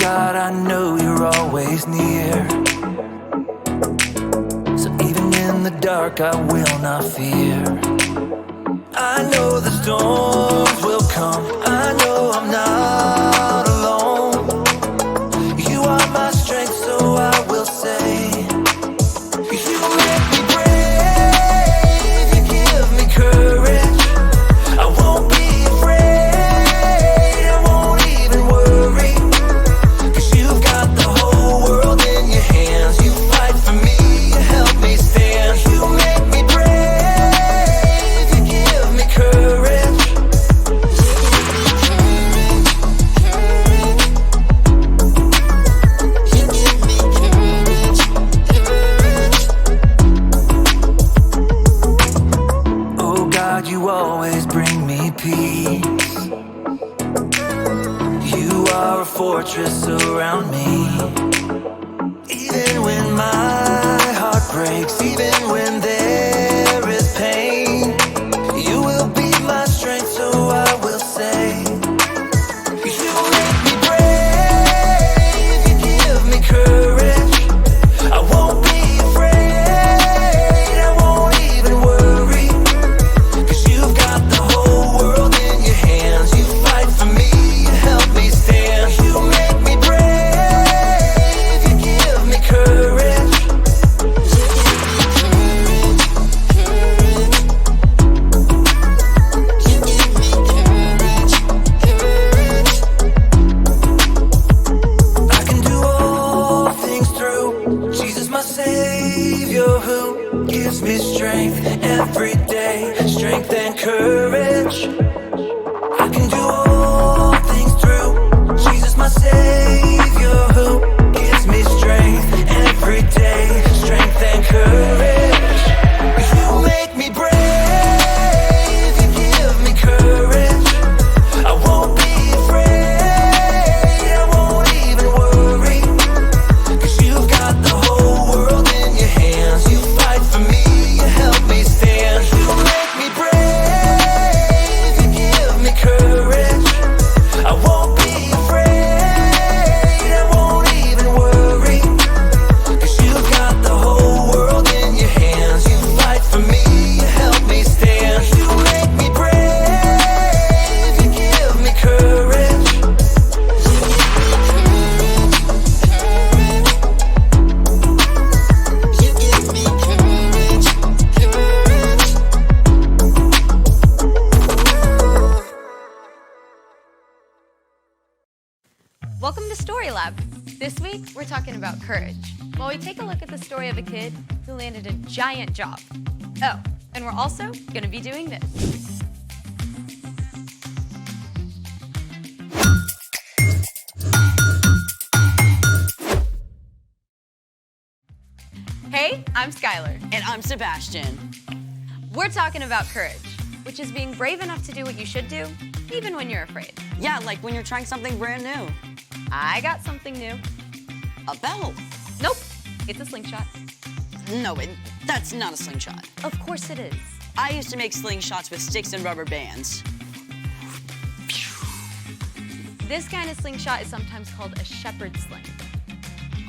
God, I know you're always near. So even in the dark, I will not fear. I know the storms will come. I know I'm not alone. You are my strength, so I will say, you make me brave, you give me courage. I won't be afraid, I won't even worry, 'cause you've got the whole world in your hands. You fight for me, you help me stand. You make me brave, you give me courage. Oh God, you always bring me peace. You are a fortress around me. Even when my heart breaks, even when there is pain, you will be my strength, so I will say, you make me brave, you give me courage. I won't be afraid, I won't even worry, 'cause you've got the whole world in your hands. You fight for me, you help me stand. You make me brave, you give me courage. I can do all things through Jesus, my Savior, who gives me strength every day, strength and courage. I can do all things through Jesus, my Savior, who gives me strength every day, strength and courage. You make me brave, you give me courage. I won't be afraid, I won't even worry, 'cause you've got the whole world in your hands. You fight for me, you help me stand. You make me brave, you give me courage. I won't be afraid, I won't even worry, 'cause you've got the whole world in your hands. You fight for me, you help me stand. You make me brave, you give me courage. Welcome to Story Lab. This week, we're talking about courage, while we take a look at the story of a kid who landed a giant job. Oh, and we're also going to be doing this. Hey, I'm Skylar. And I'm Sebastian. We're talking about courage, which is being brave enough to do what you should do, even when you're afraid. Yeah, like when you're trying something brand new. I got something new. A belt. Nope, it's a slingshot. No, that's not a slingshot. Of course it is. I used to make slingshots with sticks and rubber bands. This kind of slingshot is sometimes called a shepherd's sling.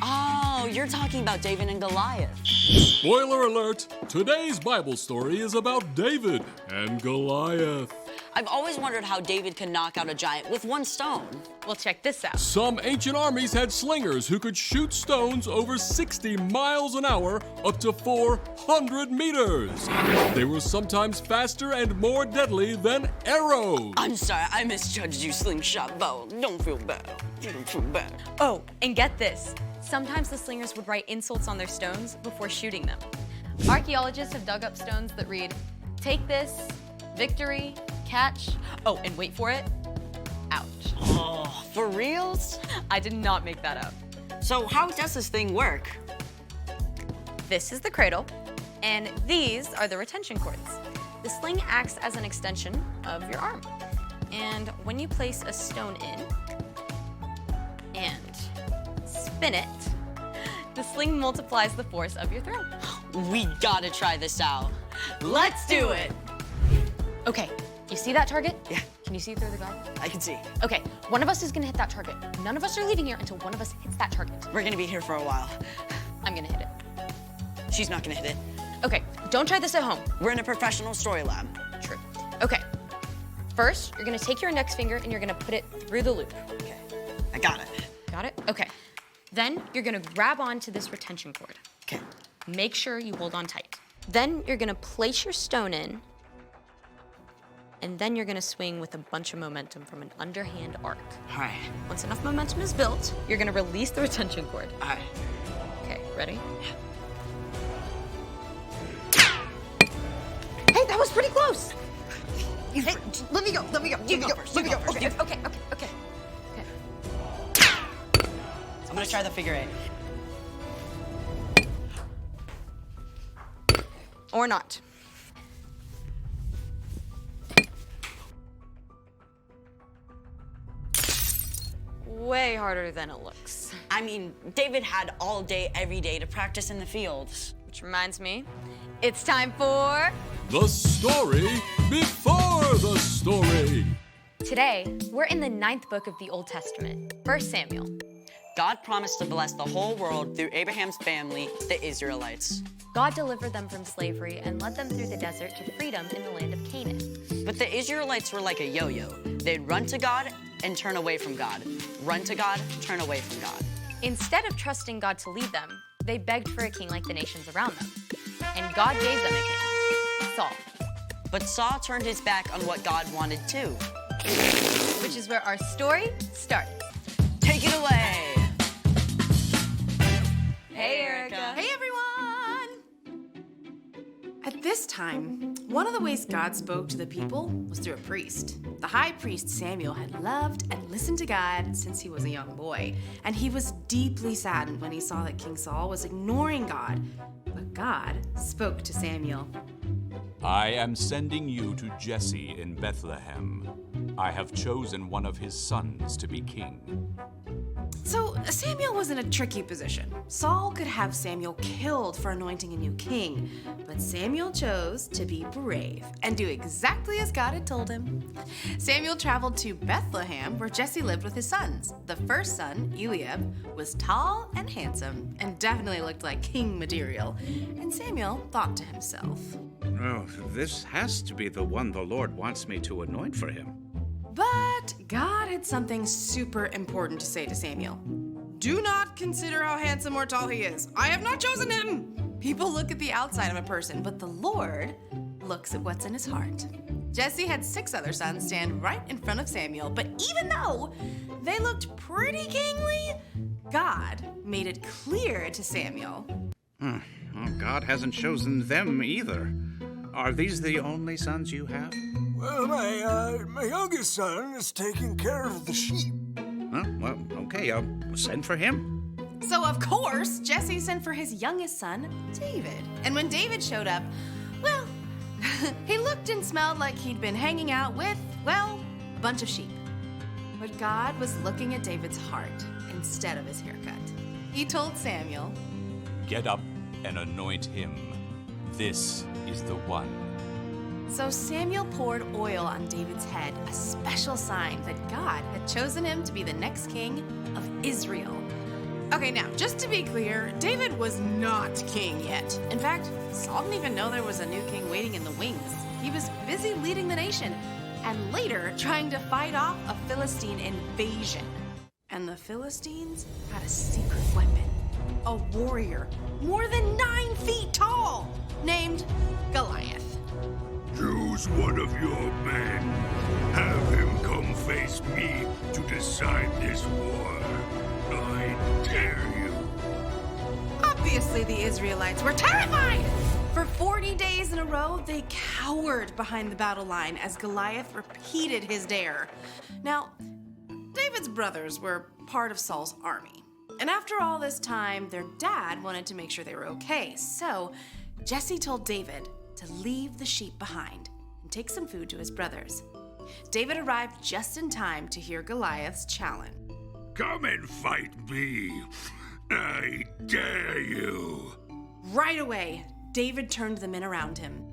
Oh, you're talking about David and Goliath. Spoiler alert! Today's Bible story is about David and Goliath. I've always wondered how David could knock out a giant with one stone. Well, check this out. Some ancient armies had slingers who could shoot stones over 60 miles an hour up to 400 meters. They were sometimes faster and more deadly than arrows. I'm sorry, I misjudged you, slingshot bow. Don't feel bad. Don't feel bad. Oh, and get this. Sometimes the slingers would write insults on their stones before shooting them. Archaeologists have dug up stones that read, "Take this, victory, catch," oh, and wait for it, ouch. Oh, for reals? I did not make that up. So how does this thing work? This is the cradle, and these are the retention cords. The sling acts as an extension of your arm. And when you place a stone in and spin it, the sling multiplies the force of your throw. We gotta try this out. Let's do it! Okay, you see that target? Yeah. Can you see through the guard? I can see. Okay, one of us is gonna hit that target. None of us are leaving here until one of us hits that target. We're gonna be here for a while. I'm gonna hit it. She's not gonna hit it. Okay, don't try this at home. We're in a professional story lab. True. Okay, first, you're gonna take your index finger and you're gonna put it through the loop. Okay, I got it. Got it? Okay. Then you're gonna grab onto this retention cord. Okay. Make sure you hold on tight. Then you're gonna place your stone in, and then you're gonna swing with a bunch of momentum from an underhand arc. All right. Once enough momentum is built, you're gonna release the retention cord. All right. Okay, ready? Hey, that was pretty close. Hey, let me go. You go first. You go first. Okay. I'm gonna try the figure eight. Or not. Way harder than it looks. I mean, David had all day, every day to practice in the fields. Which reminds me, it's time for... The story before the story. Today, we're in the 9th book of the Old Testament, 1 Samuel. God promised to bless the whole world through Abraham's family, the Israelites. God delivered them from slavery and led them through the desert to freedom in the land of Canaan. But the Israelites were like a yo-yo. They'd run to God and turn away from God. Run to God, turn away from God. Instead of trusting God to lead them, they begged for a king like the nations around them. And God gave them a king, Saul. But Saul turned his back on what God wanted too. Which is where our story starts. Take it away! Hey, Erica. Hey, everyone! At this time, one of the ways God spoke to the people was through a priest. The high priest Samuel had loved and listened to God since he was a young boy, and he was deeply saddened when he saw that King Saul was ignoring God. But God spoke to Samuel. I am sending you to Jesse in Bethlehem. I have chosen one of his sons to be king. So Samuel was in a tricky position. Saul could have Samuel killed for anointing a new king, but Samuel chose to be brave and do exactly as God had told him. Samuel traveled to Bethlehem, where Jesse lived with his sons. The first son, Eliab, was tall and handsome and definitely looked like king material. And Samuel thought to himself, Oh, this has to be the one the Lord wants me to anoint for him. but God had something super important to say to Samuel. Do not consider how handsome or tall he is. I have not chosen him. People look at the outside of a person, but the Lord looks at what's in his heart. Jesse had 6 other sons stand right in front of Samuel, but even though they looked pretty kingly, God made it clear to Samuel. Well, God hasn't chosen them either. Are these the only sons you have? Well, my youngest son is taking care of the sheep. Well, okay, I'll send for him. So, of course, Jesse sent for his youngest son, David. And when David showed up, well, he looked and smelled like he'd been hanging out with, well, a bunch of sheep. But God was looking at David's heart instead of his haircut. He told Samuel, Get up and anoint him. This is the one. So Samuel poured oil on David's head, a special sign that God had chosen him to be the next king of Israel. Okay, now, just to be clear, David was not king yet. In fact, Saul didn't even know there was a new king waiting in the wings. He was busy leading the nation, and later trying to fight off a Philistine invasion. And the Philistines had a secret weapon, a warrior more than 9 feet tall, named Goliath. Choose one of your men. Have him come face me to decide this war. I dare you. Obviously, the Israelites were terrified! For 40 days in a row, they cowered behind the battle line as Goliath repeated his dare. Now, David's brothers were part of Saul's army. And after all this time, their dad wanted to make sure they were okay. So, Jesse told David to leave the sheep behind and take some food to his brothers. David arrived just in time to hear Goliath's challenge. Come and fight me. I dare you. Right away, David turned to the men around him.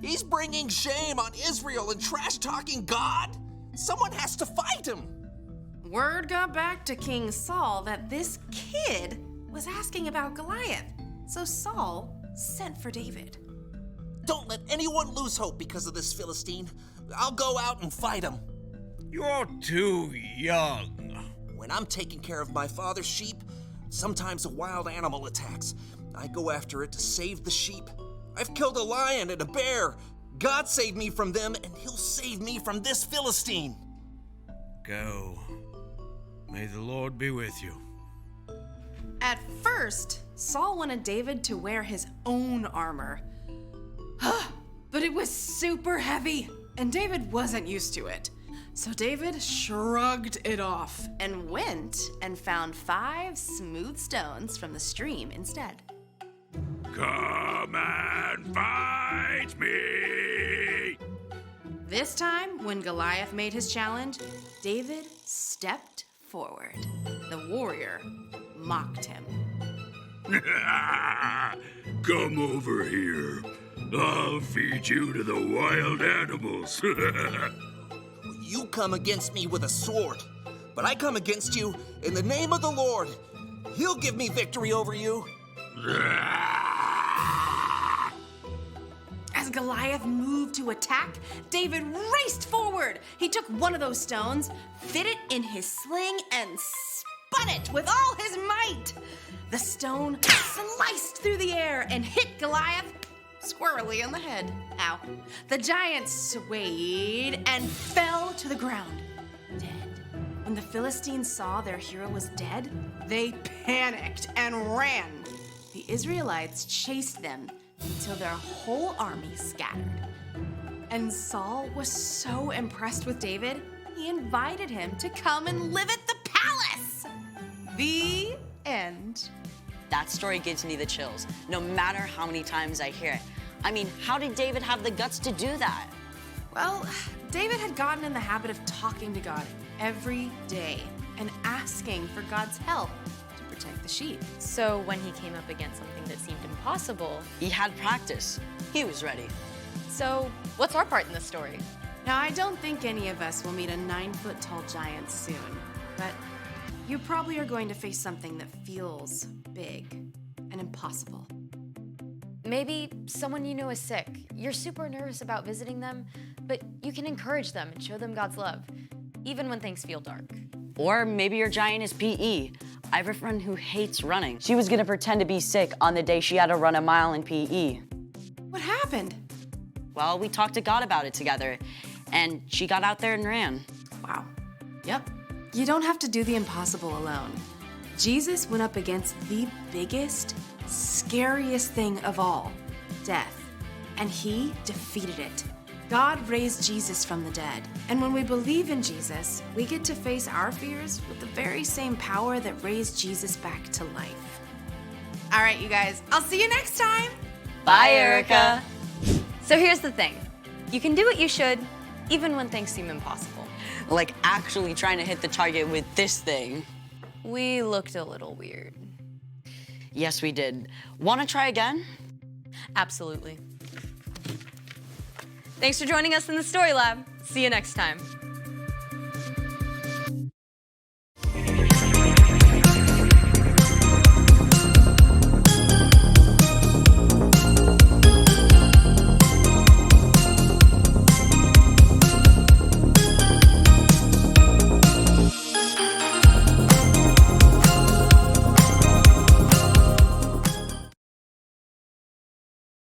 He's bringing shame on Israel and trash-talking God. Someone has to fight him. Word got back to King Saul that this kid was asking about Goliath. So Saul sent for David. Don't let anyone lose hope because of this Philistine. I'll go out and fight him. You're too young. When I'm taking care of my father's sheep, sometimes a wild animal attacks. I go after it to save the sheep. I've killed a lion and a bear. God saved me from them, and he'll save me from this Philistine. Go. May the Lord be with you. At first, Saul wanted David to wear his own armor. But it was super heavy, and David wasn't used to it. So David shrugged it off and went and found 5 smooth stones from the stream instead. Come and fight me! This time, when Goliath made his challenge, David stepped forward. The warrior mocked him. Come over here. I'll feed you to the wild animals. You come against me with a sword, but I come against you in the name of the Lord. He'll give me victory over you. As Goliath moved to attack, David raced forward. He took one of those stones, fit it in his sling, and spun it with all his might. The stone sliced through the air and hit Goliath squarely on the head. Ow. The giant swayed and fell to the ground, dead. When the Philistines saw their hero was dead, they panicked and ran. The Israelites chased them until their whole army scattered. And Saul was so impressed with David, he invited him to come and live at the palace. The end. That story gives me the chills, no matter how many times I hear it. I mean, how did David have the guts to do that? Well, David had gotten in the habit of talking to God every day and asking for God's help to protect the sheep. So when he came up against something that seemed impossible, He had practice. He was ready. so what's our part in this story? Now, I don't think any of us will meet a 9-foot-tall giant soon, but you probably are going to face something that feels big and impossible. Maybe someone you know is sick. You're super nervous about visiting them, but you can encourage them and show them God's love, even when things feel dark. Or maybe your giant is PE. I have a friend who hates running. She was gonna pretend to be sick on the day she had to run a mile in PE. What happened? Well, we talked to God about it together, and she got out there and ran. Wow. Yep. You don't have to do the impossible alone. Jesus went up against the biggest, scariest thing of all, death, and he defeated it. God raised Jesus from the dead, and when we believe in Jesus, we get to face our fears with the very same power that raised Jesus back to life. All right, you guys, I'll see you next time. Bye, Erica. So here's the thing. You can do what you should, even when things seem impossible. Like actually trying to hit the target with this thing. We looked a little weird. Yes, we did. Wanna try again? Absolutely. Thanks for joining us in the Story Lab. See you next time.